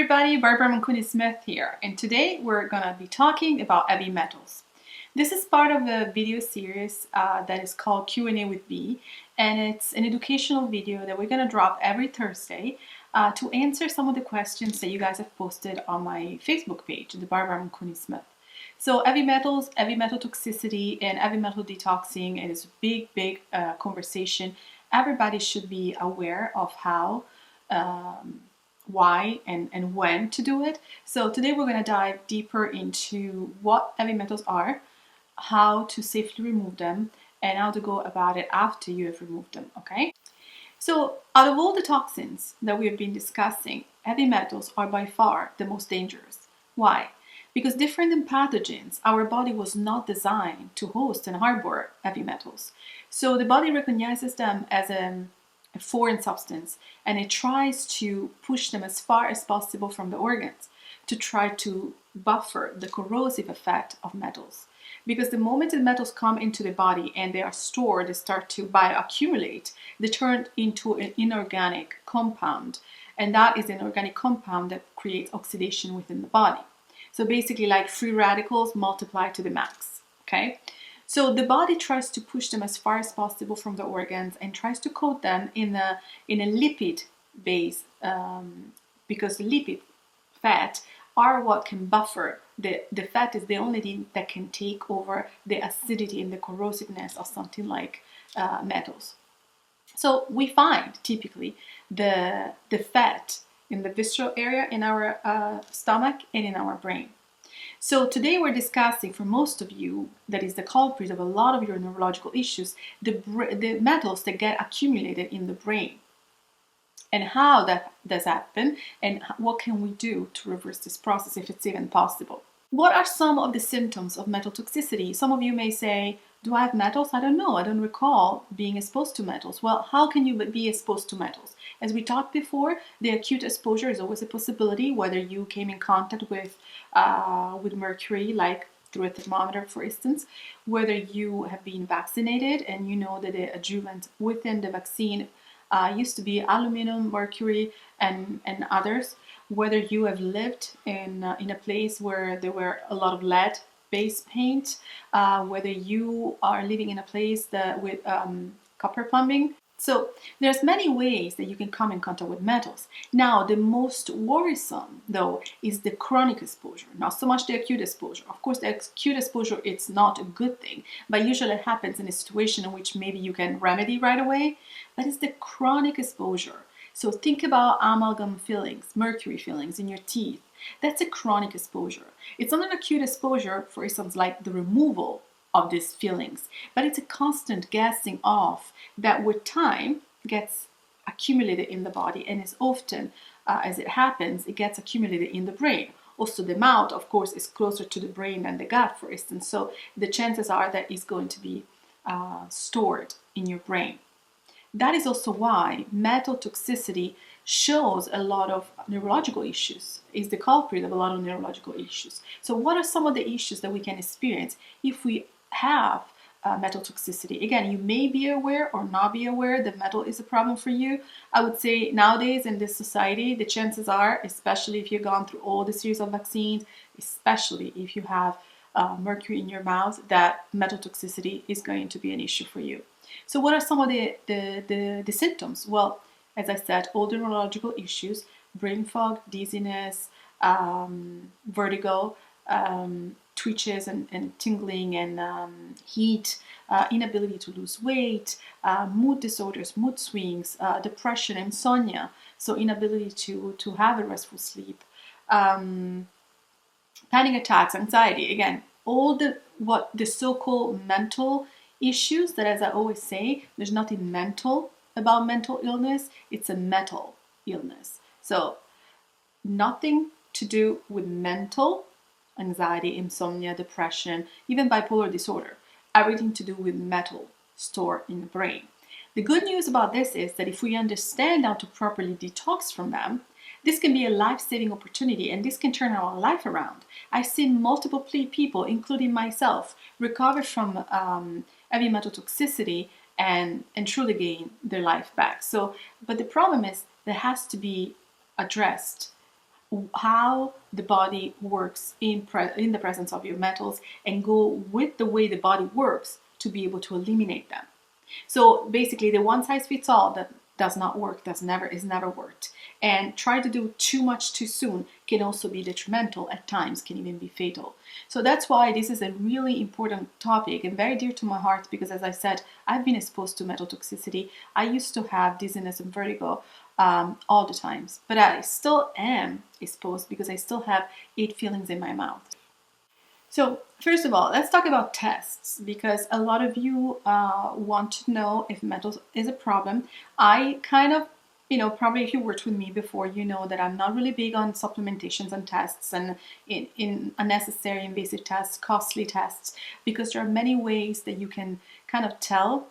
everybody, Barbara Manconi Smith here, and today we're gonna be talking about heavy metals. This is part of a video series that is called Q&A with B, and it's an educational video that we're gonna drop every Thursday to answer some of the questions that you guys have posted on my Facebook page, the Barbara Manconi Smith. So heavy metals, heavy metal toxicity, and heavy metal detoxing, it is a big conversation. Everybody should be aware of how why and when to do it. So today we're going to dive deeper into what heavy metals are, how to safely remove them, and how to go about it after you have removed them, okay? So out of all the toxins that we have been discussing, heavy metals are by far the most dangerous. Why? Because different than pathogens, our body was not designed to host and harbor heavy metals. So the body recognizes them as a foreign substance, and it tries to push them as far as possible from the organs to try to buffer the corrosive effect of metals. Because the moment the metals come into the body and they are stored, they start to bioaccumulate, they turn into an inorganic compound, and that is an organic compound that creates oxidation within the body. So basically like free radicals multiplied to the max, okay? So the body tries to push them as far as possible from the organs and tries to coat them in a lipid base because lipid fat are what can buffer. The fat is the only thing that can take over the acidity and the corrosiveness of something like metals. So we find typically the fat in the visceral area in our stomach and in our brain. So today we're discussing, for most of you, that is the culprit of a lot of your neurological issues, the metals that get accumulated in the brain, and how that does happen, and what can we do to reverse this process if it's even possible. What are some of the symptoms of metal toxicity? Some of you may say, do I have metals? I don't know. I don't recall being exposed to metals. Well, how can you be exposed to metals? As we talked before, the acute exposure is always a possibility, whether you came in contact with mercury, like through a thermometer, for instance, whether you have been vaccinated and you know that the adjuvant within the vaccine used to be aluminum, mercury, and others, whether you have lived in a place where there were a lot of lead-based paint, whether you are living in a place that with copper plumbing. So there's many ways that you can come in contact with metals. Now, the most worrisome, though, is the chronic exposure, not so much the acute exposure. Of course, the acute exposure, it's not a good thing, but usually it happens in a situation in which maybe you can remedy right away, but it's the chronic exposure. So think about amalgam fillings, mercury fillings in your teeth. That's a chronic exposure. It's not an acute exposure, for instance, like the removal of these fillings, but it's a constant gassing off that with time gets accumulated in the body, and as often as it happens, it gets accumulated in the brain. Also, the mouth, of course, is closer to the brain than the gut, for instance, so the chances are that it's going to be stored in your brain. That is also why metal toxicity shows a lot of neurological issues, is the culprit of a lot of neurological issues. So what are some of the issues that we can experience if we have metal toxicity? Again, you may be aware or not be aware that metal is a problem for you. I would say nowadays in this society, the chances are, especially if you've gone through all the series of vaccines, especially if you have mercury in your mouth, that metal toxicity is going to be an issue for you. So what are some of the symptoms? Well, as I said, all the neurological issues, brain fog, dizziness, vertigo, twitches and tingling and heat, inability to lose weight, mood disorders, mood swings, depression, insomnia, so inability to have a restful sleep, panic attacks, anxiety, again, all the so-called mental issues that, as I always say, there's nothing mental about mental illness, it's a metal illness. So nothing to do with mental anxiety, insomnia, depression, even bipolar disorder, everything to do with metal stored in the brain. The good news about this is that if we understand how to properly detox from them, this can be a life-saving opportunity, and this can turn our life around. I've seen multiple people, including myself, recover from heavy metal toxicity and truly gain their life back. So, but the problem is that has to be addressed how the body works in the presence of your metals, and go with the way the body works to be able to eliminate them. So basically, the one size fits all that does not work, is never worked. And try to do too much too soon can also be detrimental, at times can even be fatal. So that's why this is a really important topic and very dear to my heart, because as I said, I've been exposed to metal toxicity. I used to have dizziness and vertigo all the times, but I still am exposed because I still have 8 feelings in my mouth. So first of all, let's talk about tests, because a lot of you want to know if metals is a problem. I kind of, probably if you worked with me before, you know that I'm not really big on supplementations and tests and in unnecessary invasive tests, costly tests, because there are many ways that you can kind of tell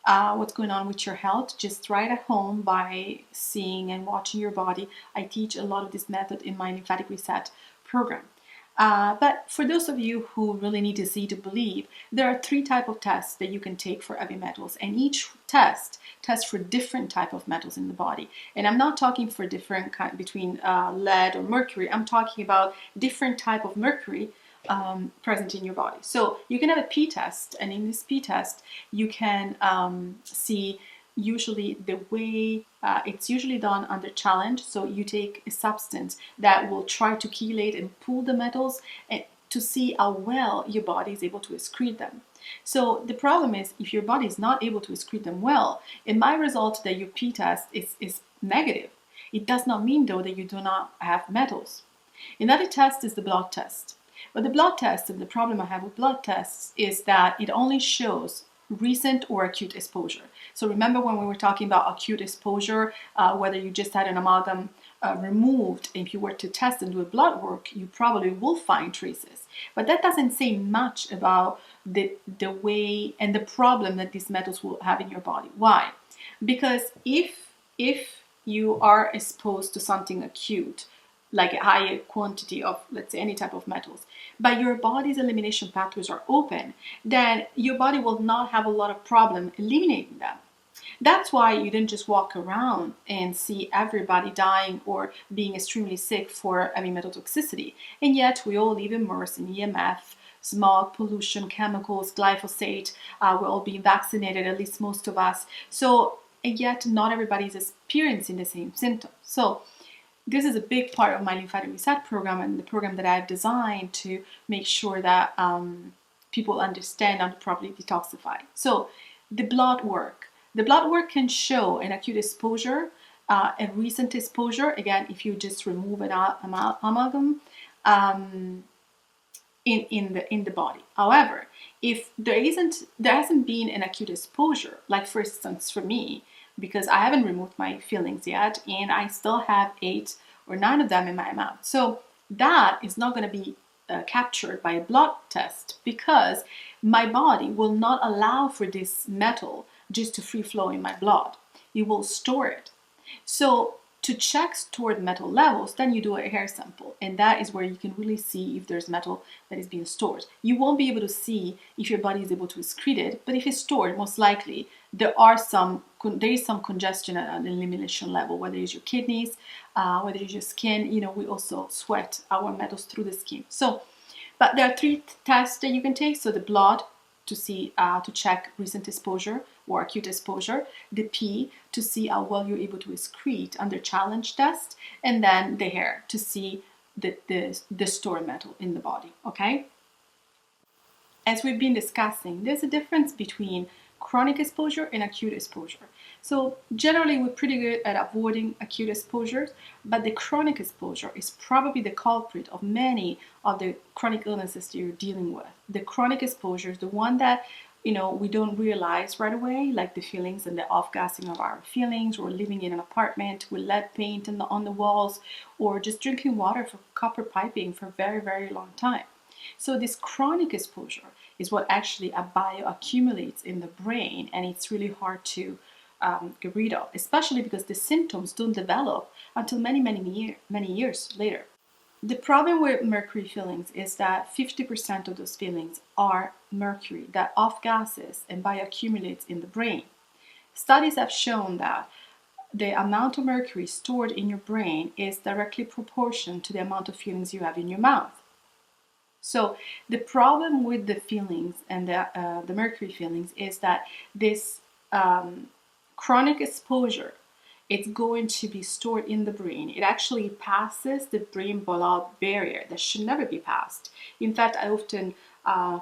what's going on with your health just right at home by seeing and watching your body. I teach a lot of this method in my Lymphatic Reset program. But for those of you who really need to see to believe, there are 3 types of tests that you can take for heavy metals, and each test tests for different type of metals in the body. And I'm not talking for different kind between lead or mercury. I'm talking about different type of mercury present in your body. So you can have a P test, and in this P test you can see usually the way it's usually done under challenge. So you take a substance that will try to chelate and pull the metals and to see how well your body is able to excrete them. So the problem is, if your body is not able to excrete them well, it might result that your P test is negative. It does not mean though that you do not have metals. Another test is the blood test. But the blood test, and the problem I have with blood tests, is that it only shows recent or acute exposure. So remember when we were talking about acute exposure, whether you just had an amalgam removed, if you were to test and do a blood work, you probably will find traces. But that doesn't say much about the way and the problem that these metals will have in your body. Why? Because if you are exposed to something acute, like a higher quantity of, let's say, any type of metals, but your body's elimination pathways are open, then your body will not have a lot of problem eliminating them. That's why you didn't just walk around and see everybody dying or being extremely sick for heavy metal toxicity. And yet we all live immersed in EMF, smog, pollution, chemicals, glyphosate. We're all being vaccinated, at least most of us. So, and yet not everybody is experiencing the same symptoms. So this is a big part of my Lymphatic Reset program, and the program that I've designed to make sure that people understand how to properly detoxify. So the blood work. The blood work can show an acute exposure, a recent exposure, again, if you just remove an amalgam in the body. However, if there hasn't been an acute exposure, like for instance for me, because I haven't removed my fillings yet, and I still have 8 or 9 of them in my mouth. So that is not going to be captured by a blood test, because my body will not allow for this metal just to free flow in my blood. It will store it. So to check stored metal levels, then you do a hair sample, and that is where you can really see if there's metal that is being stored. You won't be able to see if your body is able to excrete it, but if it's stored, most likely there is some congestion at an elimination level, whether it's your kidneys, whether it's your skin. We also sweat our metals through the skin. So, but there are 3 tests that you can take. So the blood, to see to check recent exposure or acute exposure, the P, to see how well you're able to excrete under challenge test, and then the hair to see the stored metal in the body. Okay, as we've been discussing, there's a difference between chronic exposure and acute exposure. So generally we're pretty good at avoiding acute exposures, but the chronic exposure is probably the culprit of many of the chronic illnesses that you're dealing with. The chronic exposure is the one that we don't realize right away, like the feelings and the off-gassing of our feelings, or living in an apartment with lead paint on the walls, or just drinking water from copper piping for a very, very long time. So this chronic exposure is what actually bioaccumulates in the brain, and it's really hard to get rid of, especially because the symptoms don't develop until many years later. The problem with mercury fillings is that 50% of those fillings are mercury that off-gasses and bioaccumulates in the brain. Studies have shown that the amount of mercury stored in your brain is directly proportional to the amount of feelings you have in your mouth. So the problem with the feelings and the mercury feelings is that this chronic exposure, it's going to be stored in the brain. It actually passes the brain-blood barrier that should never be passed. In fact, I often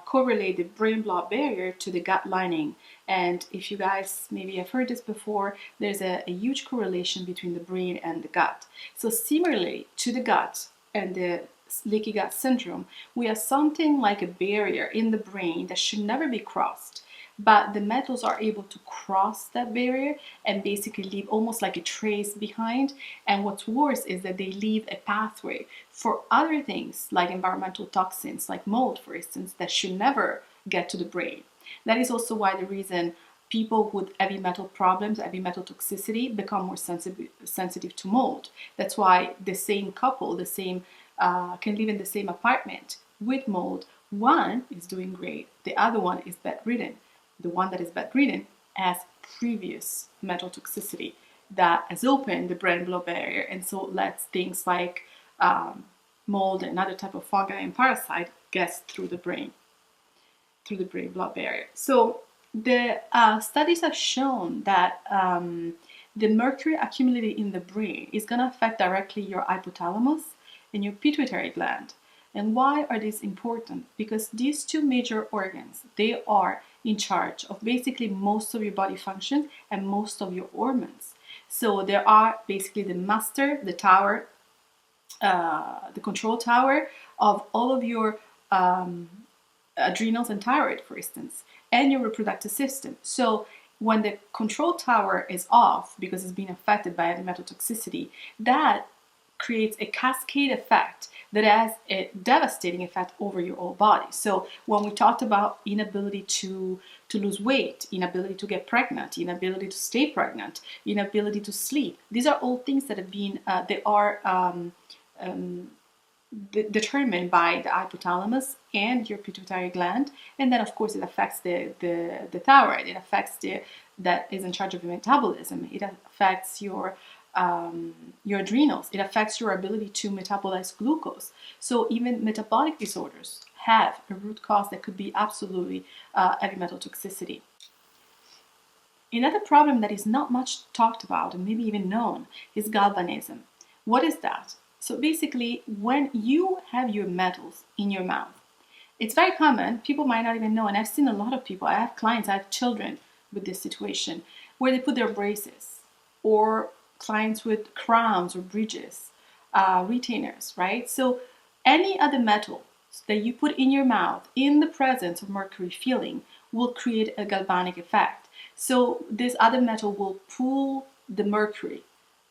correlate the brain-blood barrier to the gut lining. And if you guys maybe have heard this before, there's a huge correlation between the brain and the gut. So similarly to the gut and the leaky gut syndrome, we have something like a barrier in the brain that should never be crossed. But the metals are able to cross that barrier and basically leave almost like a trace behind. And what's worse is that they leave a pathway for other things like environmental toxins, like mold, for instance, that should never get to the brain. That is also why the reason people with heavy metal problems, heavy metal toxicity, become more sensitive to mold. That's why the same couple, can live in the same apartment with mold. One is doing great, the other one is bedridden. The one that is bedridden has previous metal toxicity that has opened the brain-blood barrier, and so lets things like mold and other type of fungi and parasite get through the brain-blood barrier. So the studies have shown that the mercury accumulated in the brain is going to affect directly your hypothalamus and your pituitary gland. And why are these important? Because these two major organs, they are in charge of basically most of your body functions and most of your hormones. So there are basically the master, the tower, the control tower of all of your adrenals and thyroid, for instance, and your reproductive system. So when the control tower is off because it's being affected by heavy metal toxicity, that creates a cascade effect that has a devastating effect over your whole body. So when we talked about inability to lose weight, inability to get pregnant, inability to stay pregnant, inability to sleep, these are all things that have been, determined by the hypothalamus and your pituitary gland. And then of course it affects the thyroid, it affects that is in charge of your metabolism, it affects your adrenals, it affects your ability to metabolize glucose. So even metabolic disorders have a root cause that could be absolutely heavy metal toxicity. Another problem that is not much talked about and maybe even known is galvanism. What is that? So basically, when you have your metals in your mouth, it's very common, people might not even know, and I've seen a lot of people, I have clients, I have children with this situation, where they put their braces, or clients with crowns or bridges, retainers, right? So any other metal that you put in your mouth in the presence of mercury feeling will create a galvanic effect. So this other metal will pull the mercury,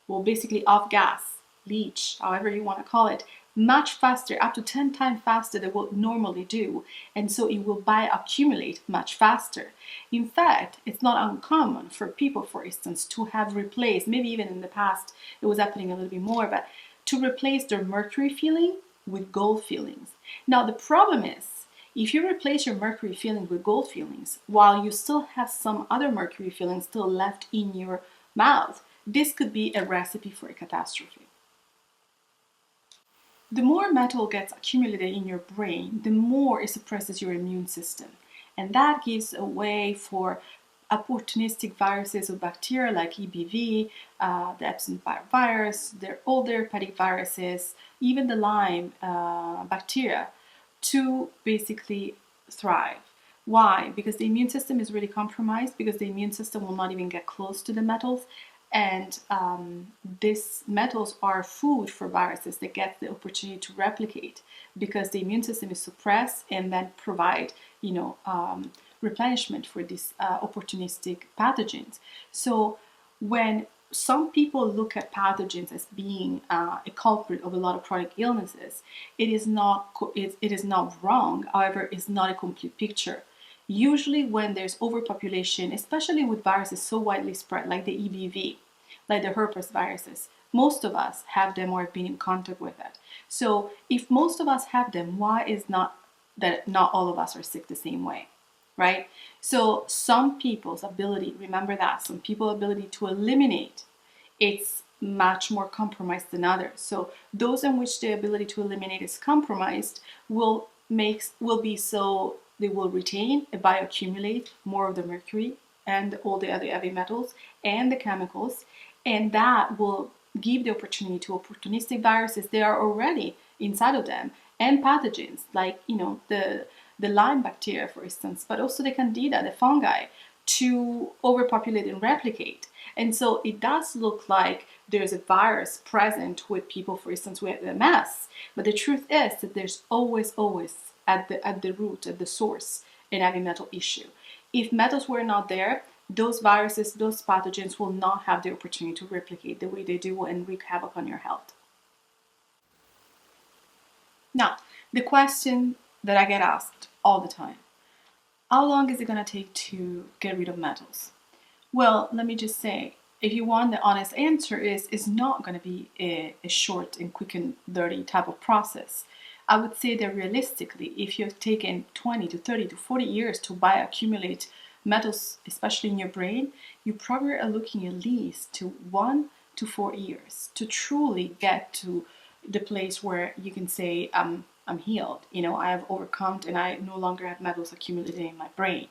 will basically off-gas, leach, however you want to call it, much faster, up to 10 times faster than what normally do. And so it will bioaccumulate much faster. In fact, it's not uncommon for people, for instance, to have replaced, maybe even in the past, it was happening a little bit more, but to replace their mercury feeling with gold feelings. Now, the problem is, if you replace your mercury feelings with gold feelings, while you still have some other mercury feelings still left in your mouth, this could be a recipe for a catastrophe. The more metal gets accumulated in your brain, the more it suppresses your immune system. And that gives a way for opportunistic viruses or bacteria like EBV, the Epstein-Barr virus, all the herpetic viruses, even the Lyme bacteria, to basically thrive. Why? Because the immune system is really compromised, because the immune system will not even get close to the metals. And these metals are food for viruses that get the opportunity to replicate, because the immune system is suppressed and then provide, replenishment for these opportunistic pathogens. So when some people look at pathogens as being a culprit of a lot of chronic illnesses, it is not wrong. However, it's not a complete picture. Usually when there's overpopulation, especially with viruses so widely spread like the EBV, like the herpes viruses, most of us have them or have been in contact with it. So if most of us have them, why is not that not all of us are sick the same way, right? So some people's ability, remember that, some people's ability to eliminate it's much more compromised than others. So those in which the ability to eliminate is compromised will be so they will retain and bioaccumulate more of the mercury and all the other heavy metals and the chemicals, and that will give the opportunity to opportunistic viruses that are already inside of them and pathogens like the Lyme bacteria, for instance, but also the Candida, the fungi, to overpopulate and replicate. And so it does look like there's a virus present with people, for instance, with MS. But the truth is that there's always at the root, at the source, an heavy metal issue. If metals were not there, those viruses, those pathogens will not have the opportunity to replicate the way they do and wreak havoc on your health. Now, the question that I get asked all the time: how long is it going to take to get rid of metals? Well, let me just say, if you want the honest answer, it's not going to be a short and quick and dirty type of process. I would say that realistically, if you've taken 20 to 30 to 40 years to bioaccumulate metals, especially in your brain, you probably are looking at least to 1 to 4 years to truly get to the place where you can say, I'm healed. I have overcome and I no longer have metals accumulated in my brain.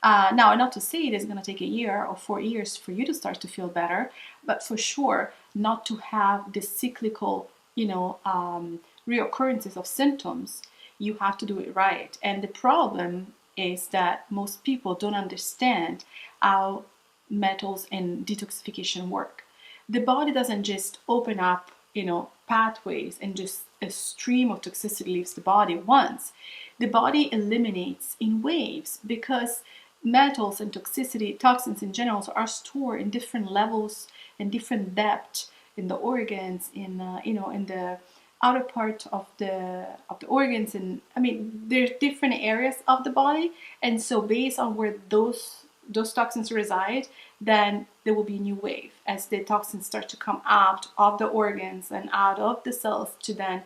Now, not to say it is going to take a year or 4 years for you to start to feel better, but for sure not to have the cyclical, reoccurrences of symptoms. You have to do it right. And the problem is that most people don't understand how metals and detoxification work. The body doesn't just open up, pathways and just a stream of toxicity leaves the body once. The body eliminates in waves because metals and toxicity, toxins in general, are stored in different levels and different depth in the organs, in the outer part of the organs, and there's different areas of the body, and so based on where those toxins reside, then there will be a new wave as the toxins start to come out of the organs and out of the cells to then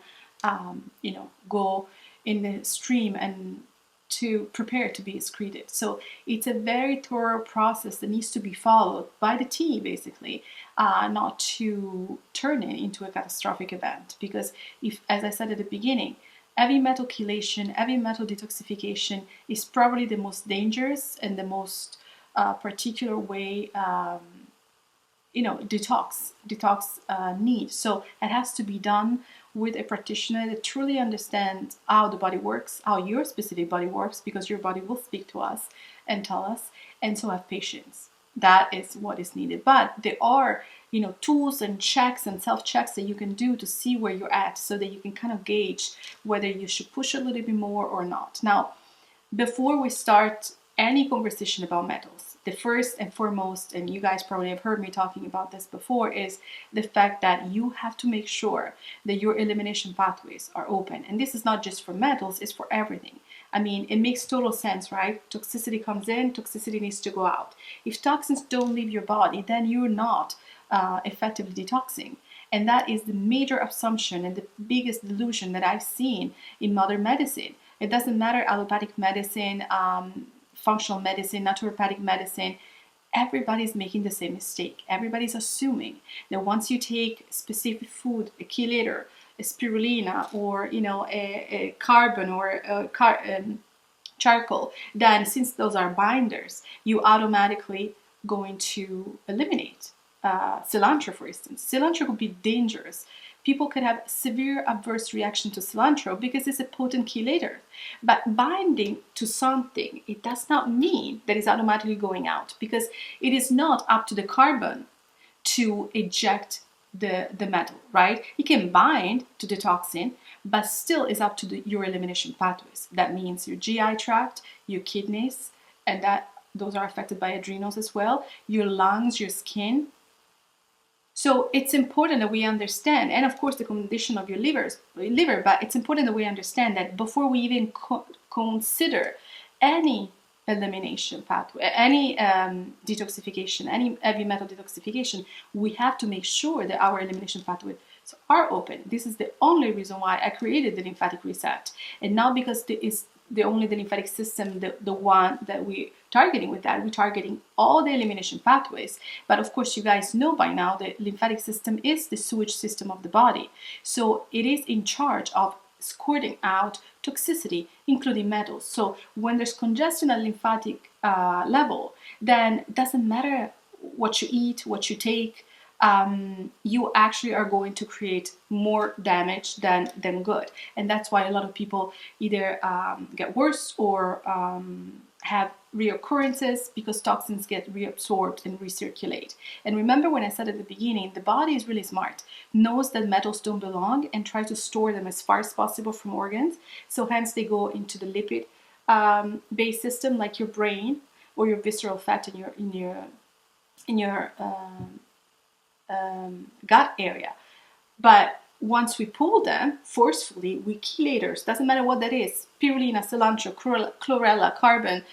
go in the stream and to prepare to be excreted. So it's a very thorough process that needs to be followed by the team, basically, not to turn it into a catastrophic event. Because if, as I said at the beginning, heavy metal chelation, heavy metal detoxification is probably the most dangerous and the most particular way detox needs. So it has to be done with a practitioner that truly understands how the body works, how your specific body works, because your body will speak to us and tell us, and so have patience. That is what is needed. But there are, tools and checks and self-checks that you can do to see where you're at so that you can kind of gauge whether you should push a little bit more or not. Now, before we start any conversation about metals, the first and foremost, and you guys probably have heard me talking about this before, is the fact that you have to make sure that your elimination pathways are open. And this is not just for metals, it's for everything. It makes total sense, right? Toxicity comes in, toxicity needs to go out. If toxins don't leave your body, then you're not effectively detoxing. And that is the major assumption and the biggest delusion that I've seen in modern medicine. It doesn't matter allopathic medicine, functional medicine, naturopathic medicine, everybody's making the same mistake. Everybody's assuming that once you take specific food, a chelator, a spirulina, or a carbon or a charcoal, then since those are binders, you automatically going to eliminate cilantro, for instance. Cilantro could be dangerous. People could have severe adverse reaction to cilantro because it's a potent chelator. But binding to something, it does not mean that it's automatically going out, because it is not up to the carbon to eject the metal, right? It can bind to the toxin, but still is up to your elimination pathways. That means your GI tract, your kidneys, and those are affected by adrenals as well, your lungs, your skin. So it's important that we understand, and of course the condition of your liver, but it's important that we understand that before we even consider any elimination pathway, any detoxification, any heavy metal detoxification, we have to make sure that our elimination pathways are open. This is the only reason why I created the Lymphatic Reset, and not because it is only the lymphatic system, the one that we're targeting with that. We're targeting all the elimination pathways. But of course, you guys know by now that lymphatic system is the sewage system of the body. So it is in charge of squirting out toxicity, including metals. So when there's congestion at lymphatic level, then it doesn't matter what you eat, what you take, you actually are going to create more damage than good. And that's why a lot of people either get worse or have reoccurrences, because toxins get reabsorbed and recirculate. And remember when I said at the beginning, the body is really smart, knows that metals don't belong and tries to store them as far as possible from organs. So hence they go into the lipid based system, like your brain or your visceral fat in your gut area. But once we pull them forcefully, we chelators, doesn't matter what that is, spirulina, cilantro, chlorella, carbon,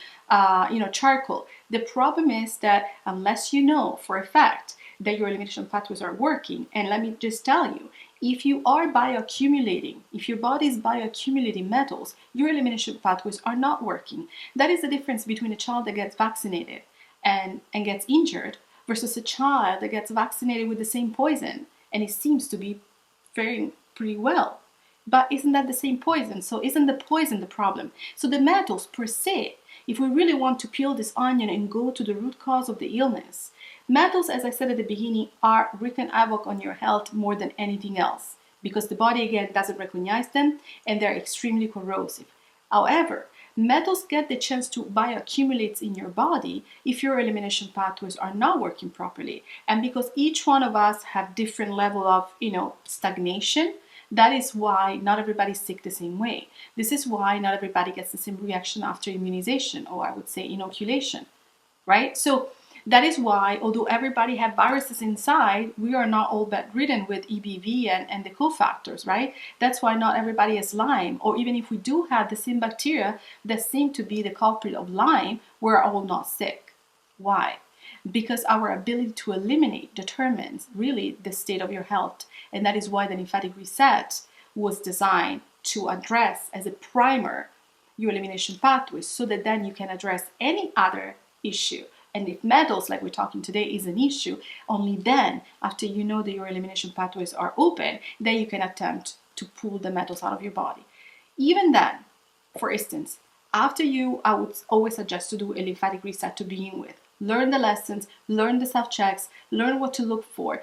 charcoal. The problem is that unless you know for a fact that your elimination pathways are working, and let me just tell you, if you are bioaccumulating, if your body is bioaccumulating metals, your elimination pathways are not working. That is the difference between a child that gets vaccinated and gets injured versus a child that gets vaccinated with the same poison and it seems to be faring pretty well. But isn't that the same poison? So isn't the poison the problem? So the metals per se, if we really want to peel this onion and go to the root cause of the illness, metals, as I said at the beginning, are wreaking havoc on your health more than anything else, because the body again doesn't recognize them and they're extremely corrosive. However, metals get the chance to bioaccumulate in your body if your elimination pathways are not working properly. And because each one of us have different level of, stagnation, that is why not everybody's sick the same way. This is why not everybody gets the same reaction after immunization, or I would say inoculation, right? So that is why, although everybody have viruses inside, we are not all bedridden with EBV and the cofactors, right? That's why not everybody has Lyme, or even if we do have the same bacteria that seem to be the culprit of Lyme, we're all not sick. Why? Because our ability to eliminate determines really the state of your health. And that is why the lymphatic reset was designed to address as a primer your elimination pathways, so that then you can address any other issue. And if metals, like we're talking today, is an issue, only then, after you know that your elimination pathways are open, then you can attempt to pull the metals out of your body. Even then, for instance, after I would always suggest to do a lymphatic reset to begin with. Learn the lessons, learn the self-checks, learn what to look for,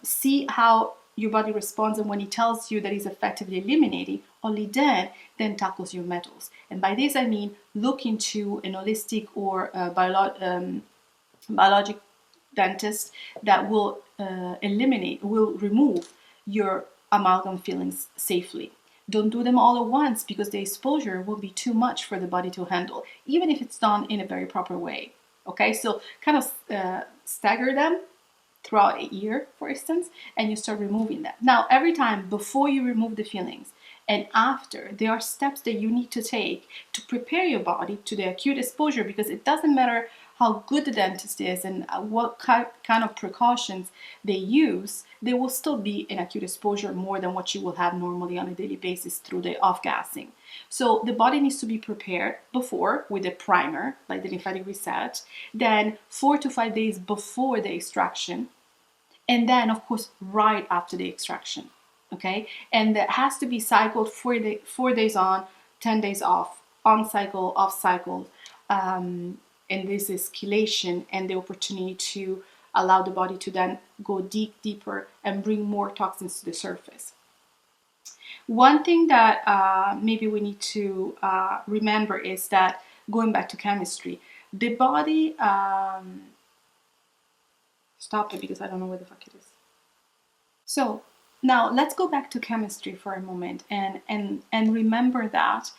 see how your body responds, and when it tells you that it's effectively eliminating, only then tackles your metals. And by this I mean look into an holistic or biologic dentist that will remove your amalgam fillings safely. Don't do them all at once, because the exposure will be too much for the body to handle, even if it's done in a very proper way. Okay, so kind of stagger them throughout a year, for instance, and you start removing them. Now, every time before you remove the fillings and after, there are steps that you need to take to prepare your body to the acute exposure, because it doesn't matter how good the dentist is and what kind of precautions they use, there will still be an acute exposure more than what you will have normally on a daily basis through the off-gassing. So the body needs to be prepared before with a primer, like the lymphatic reset, then 4 to 5 days before the extraction, and then of course right after the extraction. Okay, and that has to be cycled 4 days on, 10 days off, on cycle, off cycle. And this is chelation and the opportunity to allow the body to then go deeper and bring more toxins to the surface. One thing that maybe we need to remember is that, going back to chemistry, the body, stop it because I don't know where the fuck it is. So now let's go back to chemistry for a moment and remember that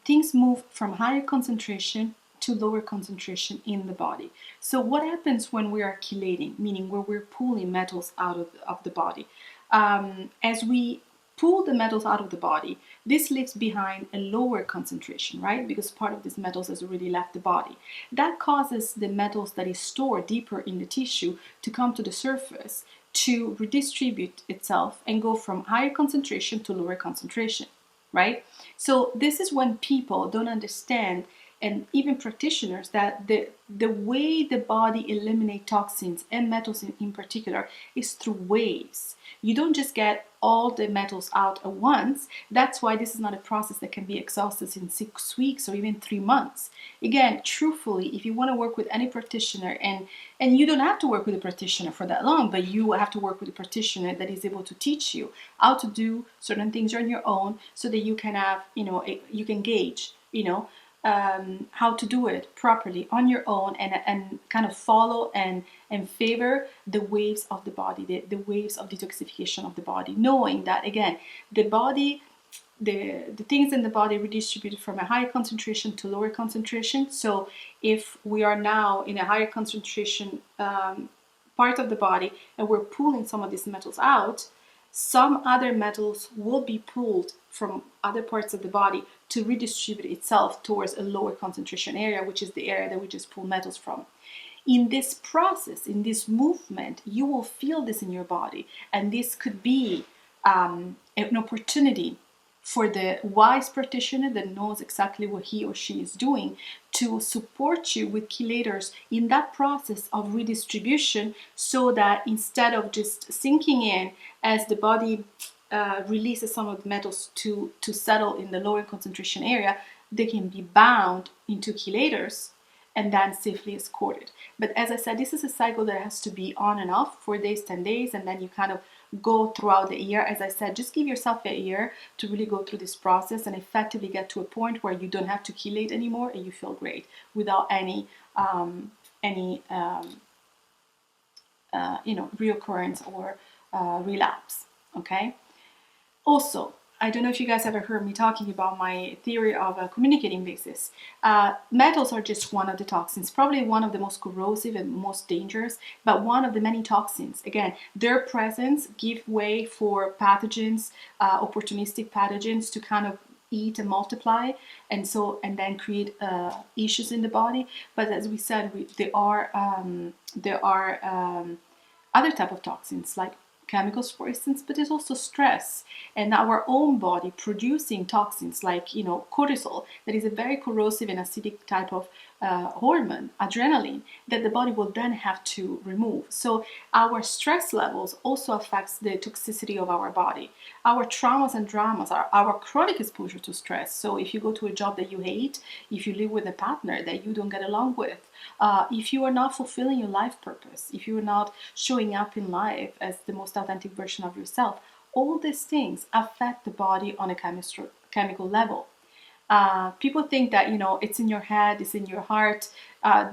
things move from higher concentration to lower concentration in the body. So what happens when we are chelating, meaning where we're pulling metals out of the body? As we pull the metals out of the body, this leaves behind a lower concentration, right? Because part of these metals has already left the body. That causes the metals that is stored deeper in the tissue to come to the surface to redistribute itself and go from higher concentration to lower concentration. right? So this is when people don't understand, and even practitioners, that the way the body eliminate toxins and metals in particular is through waves. You don't just get all the metals out at once. That's why this is not a process that can be exhausted in 6 weeks or even 3 months. Again, truthfully, if you want to work with any practitioner, and you don't have to work with a practitioner for that long, but you have to work with a practitioner that is able to teach you how to do certain things on your own, so that you can have, you can gauge, how to do it properly on your own, and kind of follow and favor the waves of the body, the waves of detoxification of the body, knowing that, again, the body, the things in the body redistributed from a higher concentration to lower concentration. So if we are now in a higher concentration part of the body, and we're pulling some of these metals out, some other metals will be pulled from other parts of the body to redistribute itself towards a lower concentration area, which is the area that we just pull metals from. In this process, in this movement, you will feel this in your body, and this could be an opportunity for the wise practitioner that knows exactly what he or she is doing to support you with chelators in that process of redistribution, so that instead of just sinking in as the body releases some of the metals to settle in the lower concentration area, they can be bound into chelators and then safely escorted. But as I said, this is a cycle that has to be on and off, 4 days, 10 days, and then you kind of go throughout the year. As I said, just give yourself a year to really go through this process and effectively get to a point where you don't have to chelate anymore, and you feel great without any reoccurrence or relapse. Okay. Also, I don't know if you guys ever heard me talking about my theory of a communicating basis. Metals are just one of the toxins, probably one of the most corrosive and most dangerous, but one of the many toxins. Again, their presence give way for pathogens, opportunistic pathogens, to kind of eat and multiply, and then create issues in the body. But as we said, there are other type of toxins, like chemicals, for instance, but there's also stress and our own body producing toxins like cortisol, that is a very corrosive and acidic type of hormone, adrenaline, that the body will then have to remove. So our stress levels also affects the toxicity of our body. Our traumas and dramas are our chronic exposure to stress. So if you go to a job that you hate, if you live with a partner that you don't get along with, if you are not fulfilling your life purpose, if you are not showing up in life as the most authentic version of yourself, all these things affect the body on a chemical level. People think that it's in your head, it's in your heart,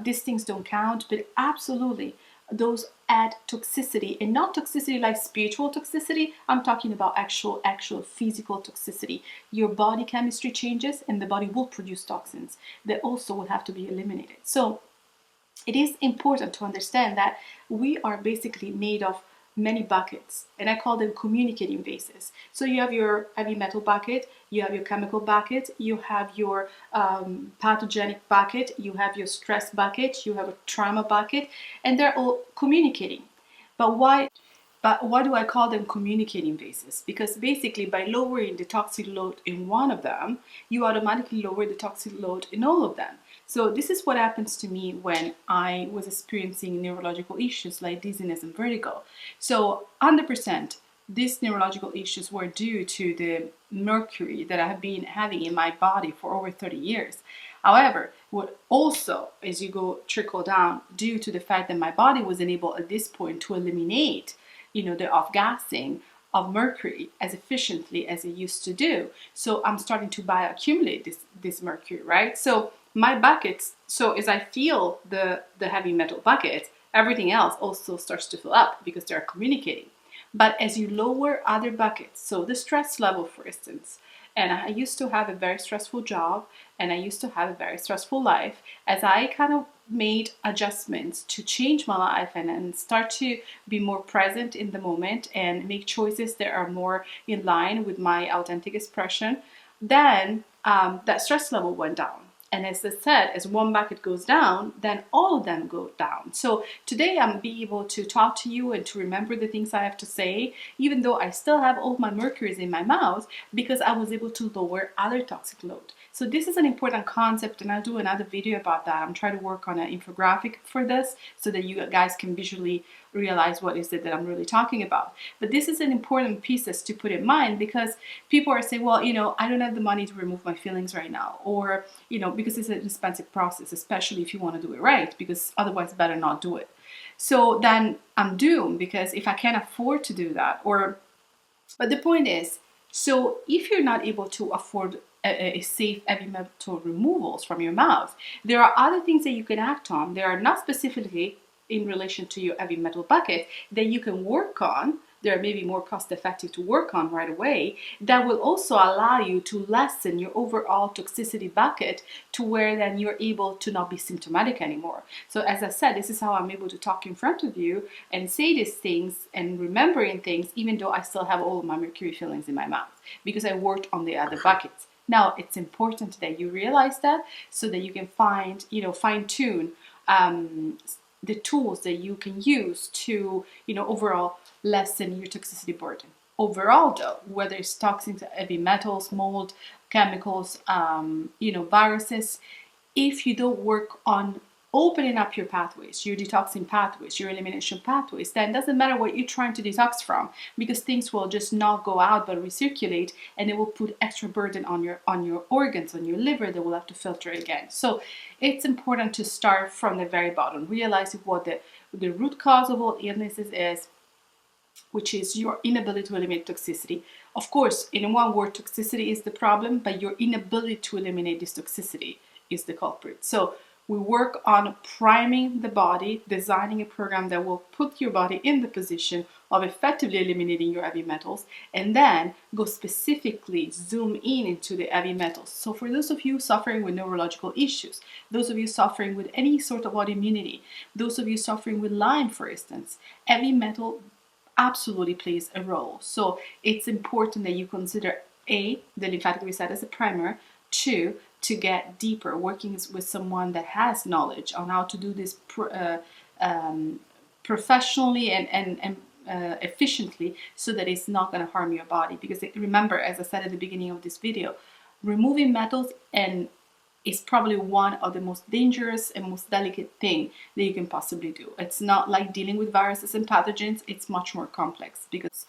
these things don't count, but absolutely those add toxicity, and not toxicity like spiritual toxicity. I'm talking about actual physical toxicity. Your body chemistry changes, and the body will produce toxins that also will have to be eliminated. So it is important to understand that we are basically made of many buckets, and I call them communicating bases. So you have your heavy metal bucket, you have your chemical bucket, you have your pathogenic bucket, you have your stress bucket, you have a trauma bucket, and they're all communicating. But why do I call them communicating bases? Because basically by lowering the toxic load in one of them, you automatically lower the toxic load in all of them. So this is what happens to me when I was experiencing neurological issues like dizziness and vertigo. So 100% these neurological issues were due to the mercury that I have been having in my body for over 30 years. However, what also, as you go trickle down, due to the fact that my body was unable at this point to eliminate the off-gassing of mercury as efficiently as it used to do. So I'm starting to bioaccumulate this mercury, right? So my buckets, so as I feel the heavy metal bucket, everything else also starts to fill up because they're communicating. But as you lower other buckets, so the stress level, for instance, and I used to have a very stressful job, and I used to have a very stressful life, as I kind of made adjustments to change my life and start to be more present in the moment and make choices that are more in line with my authentic expression, then that stress level went down. And as I said, as one bucket goes down, then all of them go down. So today I'm be able to talk to you and to remember the things I have to say, even though I still have all my mercuries in my mouth, because I was able to lower other toxic load. So this is an important concept, and I'll do another video about that. I'm trying to work on an infographic for this so that you guys can visually realize what is it that I'm really talking about. But this is an important pieces to put in mind, because people are saying, well, I don't have the money to remove my feelings right now, or because it's an expensive process, especially if you want to do it right, because otherwise better not do it. So then I'm doomed, because if I can't afford to do that, but the point is, so if you're not able to afford a safe heavy metal removals from your mouth, there are other things that you can act on. They are not specifically in relation to your heavy metal bucket that you can work on. They're maybe more cost effective to work on right away, that will also allow you to lessen your overall toxicity bucket to where then you're able to not be symptomatic anymore. So as I said, this is how I'm able to talk in front of you and say these things and remembering things, even though I still have all of my mercury fillings in my mouth, because I worked on the other buckets. Now, it's important that you realize that, so that you can fine tune the tools that you can use to, overall lessen your toxicity burden. Overall, though, whether it's toxins, heavy metals, mold, chemicals, viruses, if you don't work on opening up your pathways, your detoxing pathways, your elimination pathways, then it doesn't matter what you're trying to detox from, because things will just not go out but recirculate, and it will put extra burden on your organs, on your liver, that will have to filter again. So it's important to start from the very bottom, realizing what the root cause of all illnesses is, which is your inability to eliminate toxicity. Of course, in one word, toxicity is the problem, but your inability to eliminate this toxicity is the culprit. So we work on priming the body, designing a program that will put your body in the position of effectively eliminating your heavy metals, and then go specifically zoom in into the heavy metals. So for those of you suffering with neurological issues, those of you suffering with any sort of autoimmunity, those of you suffering with Lyme, for instance, heavy metal absolutely plays a role. So it's important that you consider the lymphatic reset as a primer, 2, to get deeper, working with someone that has knowledge on how to do this professionally and efficiently, so that it's not going to harm your body. Because remember, as I said at the beginning of this video, removing metals is probably one of the most dangerous and most delicate thing that you can possibly do. It's not like dealing with viruses and pathogens. It's much more complex, because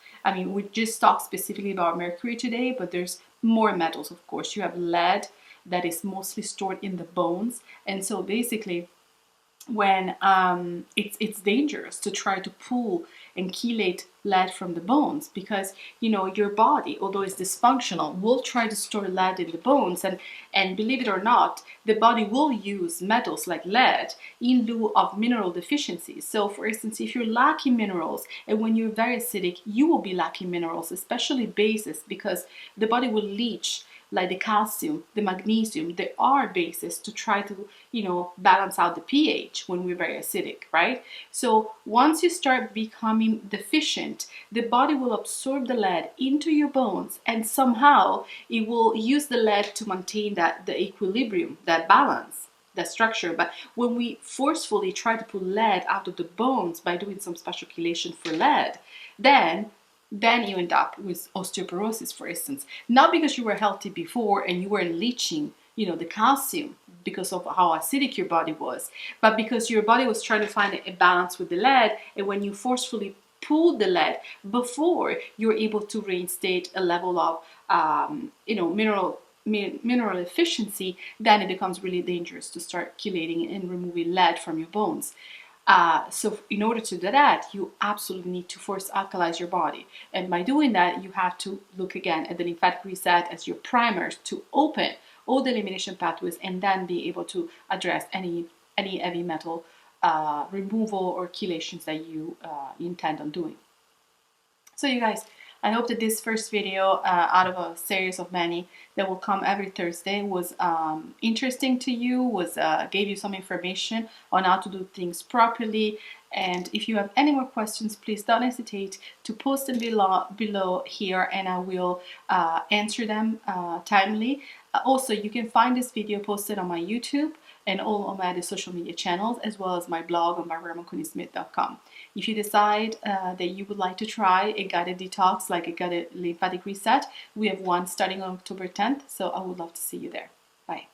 we just talked specifically about mercury today, but there's more metals. Of course, you have lead that is mostly stored in the bones, and so basically when it's dangerous to try to pull and chelate lead from the bones, because your body, although it's dysfunctional, will try to store lead in the bones, and believe it or not, the body will use metals like lead in lieu of mineral deficiencies. So for instance, if you're lacking minerals, and when you're very acidic, you will be lacking minerals, especially bases, because the body will leach like the calcium, the magnesium. There are bases to try to, balance out the pH when we're very acidic, right? So once you start becoming deficient, the body will absorb the lead into your bones, and somehow it will use the lead to maintain the equilibrium, that balance, that structure. But when we forcefully try to pull lead out of the bones by doing some special chelation for lead, then you end up with osteoporosis, for instance. Not because you were healthy before and you were leaching, the calcium because of how acidic your body was, but because your body was trying to find a balance with the lead, and when you forcefully pulled the lead before you're able to reinstate a level of, mineral efficiency, then it becomes really dangerous to start chelating and removing lead from your bones. So in order to do that, you absolutely need to first alkalize your body. And by doing that, you have to look again at the lymphatic reset as your primer to open all the elimination pathways, and then be able to address any heavy metal removal or chelations that you intend on doing. So you guys, I hope that this first video out of a series of many that will come every Thursday was interesting to you, gave you some information on how to do things properly, And if you have any more questions, please don't hesitate to post them below here, and I will answer them timely. Also, you can find this video posted on my YouTube and all of my other social media channels, as well as my blog on barbaramanconismith.com. If you decide that you would like to try a guided detox, like a guided lymphatic reset, we have one starting on October 10th, so I would love to see you there. Bye.